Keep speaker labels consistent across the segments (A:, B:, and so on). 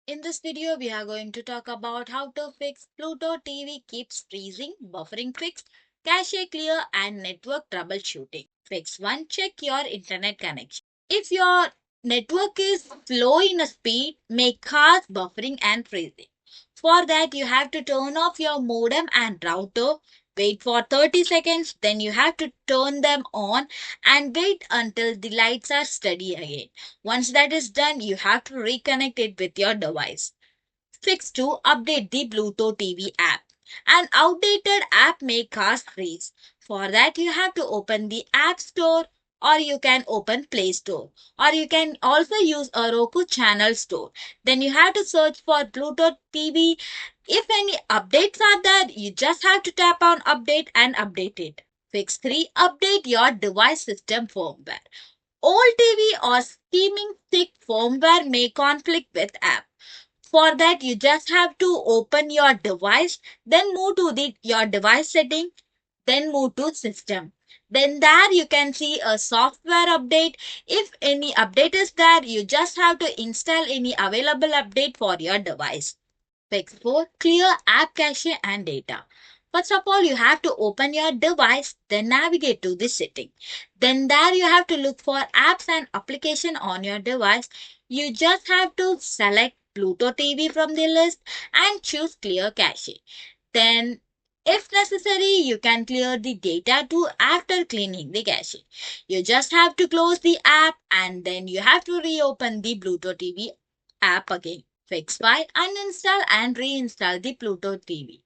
A: In this video, we are going to talk about how to fix Pluto TV keeps freezing, buffering fix, cache clear and network troubleshooting. Fix 1. Check your internet connection. If your network is slow in a speed, may cause buffering and freezing. For that, you have to turn off your modem and router. Wait for 30 seconds, then you have to turn them on and wait until the lights are steady again. Once that is done, you have to reconnect it with your device. Fix 2. Update the Pluto TV app. An outdated app may cause freeze. For that, you have to open the App Store or you can open Play Store or you can also use a Roku channel store. Then you have to search for Pluto TV. If any updates are there, you just have to tap on update and update it. Fix 3. Update your device system firmware. Old TV or scheming stick firmware may conflict with app. For that, you just have to open your device, then move to your device setting, then move to system. Then there you can see a software update. If any update is there, you just have to install any available update for your device. Fix 4. Clear app cache and data. First of all, you have to open your device, then navigate to the setting. Then there you have to look for apps and application on your device. You just have to select Pluto TV from the list and choose clear cache. Then if necessary, you can clear the data too after cleaning the cache. You just have to close the app and then you have to reopen the Pluto TV app again. Fix 5. Uninstall and reinstall the Pluto TV.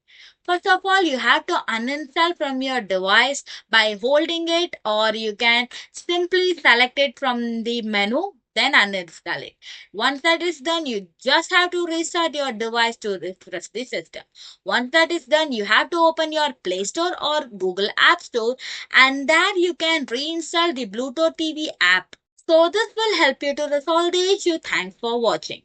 A: First of all, you have to uninstall from your device by holding it or you can simply select it from the menu then uninstall it. Once that is done, you just have to restart your device to refresh the system. Once that is done, you have to open your Play Store or Google App Store and there you can reinstall the Pluto TV app. So this will help you to resolve the issue. Thanks for watching.